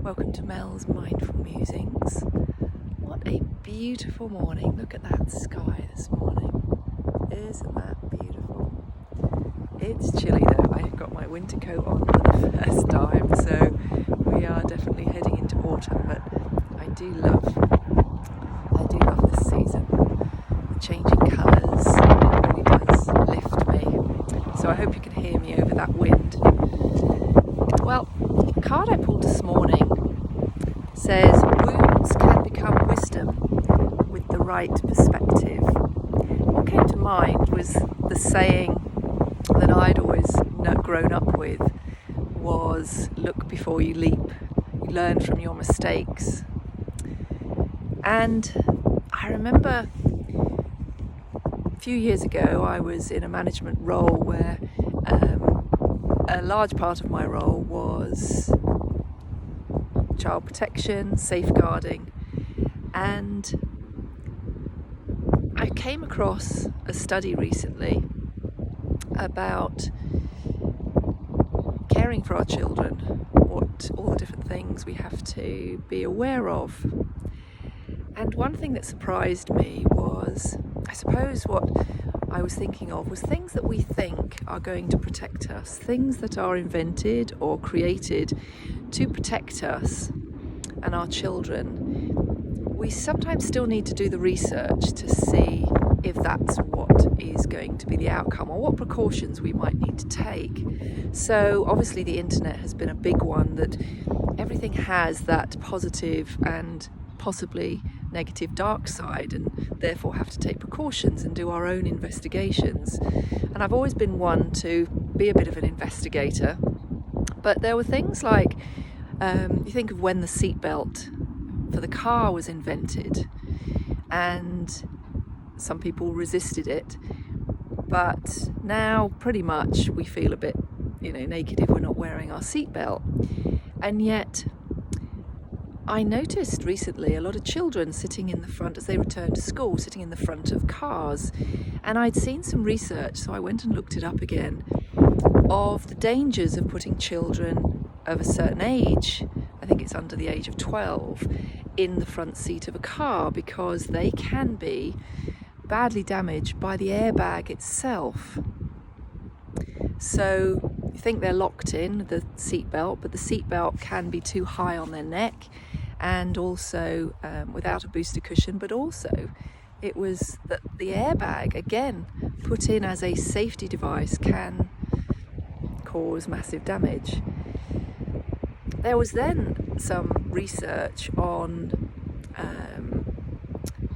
Welcome to Mel's Mindful Musings. What a beautiful morning. Look at that sky this morning. Isn't that beautiful? It's chilly though. I've got my winter coat on for the first time, so we are definitely heading into autumn, but I do love this season. The changing colours really does lift me. So I hope you can hear me over that wind. Well, the card I pulled this morning says wounds can become wisdom with the right perspective. What came to mind was the saying that I'd always grown up with was, look before you leap, you learn from your mistakes. And I remember a few years ago I was in a management role where a large part of my role was child protection, safeguarding, and I came across a study recently about caring for our children, what all the different things we have to be aware of. And one thing that surprised me was, I suppose what I was thinking of was things that we think are going to protect us, things that are invented or created to protect us and our children. We sometimes still need to do the research to see if that's what is going to be the outcome or what precautions we might need to take. So obviously the internet has been a big one, that everything has that positive and possibly negative dark side, and therefore have to take precautions and do our own investigations. And I've always been one to be a bit of an investigator, but there were things like you think of when the seatbelt for the car was invented, and some people resisted it, but now pretty much we feel a bit naked if we're not wearing our seatbelt. And yet I noticed recently a lot of children sitting in the front as they returned to school, sitting in the front of cars. And I'd seen some research, so I went and looked it up again, of the dangers of putting children of a certain age, I think it's under the age of 12, in the front seat of a car, because they can be badly damaged by the airbag itself. So you think they're locked in, the seatbelt, but the seatbelt can be too high on their neck, and also without a booster cushion, but also it was that the airbag, again, put in as a safety device, can cause massive damage. There was then some research on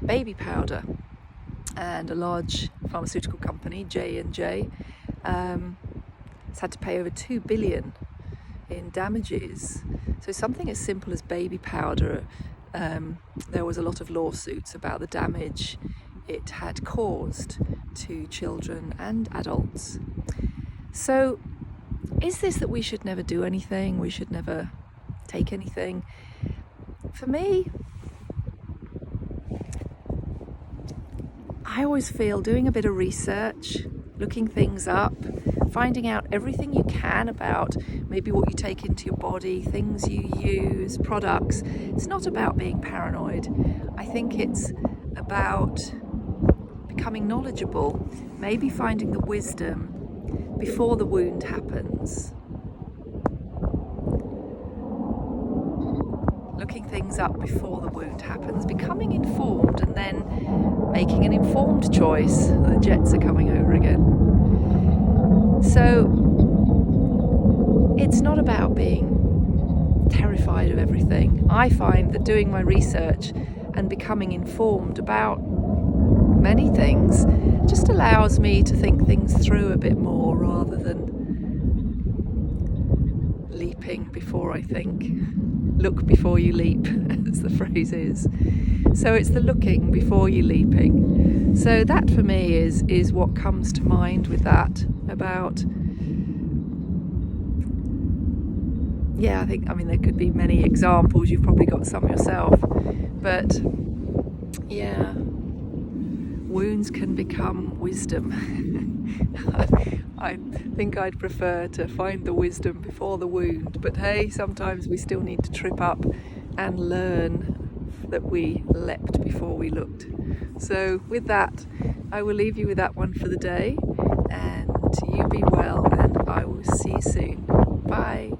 baby powder, and a large pharmaceutical company, J&J, has had to pay over 2 billion in damages. So something as simple as baby powder, there was a lot of lawsuits about the damage it had caused to children and adults. So is this that we should never do anything, we should never take anything? For me, I always feel doing a bit of research, looking things up, finding out everything you can about maybe what you take into your body, things you use, products. It's not about being paranoid. I think it's about becoming knowledgeable, maybe finding the wisdom before the wound happens. Looking things up before the wound happens, becoming informed, and then making an informed choice. The jets are coming over again. So it's not about being terrified of everything. I find that doing my research and becoming informed about many things just allows me to think things through a bit more, rather than leaping before I think. Look before you leap, as the phrase is. So it's the looking before you leaping. So that for me is what comes to mind with that, about, I mean there could be many examples, you've probably got some yourself, but wounds can become wisdom I think I'd prefer to find the wisdom before the wound, but hey, sometimes we still need to trip up and learn that we leapt before we looked. So with that, I will leave you with that one for the day, and you be well, and I will see you soon. Bye.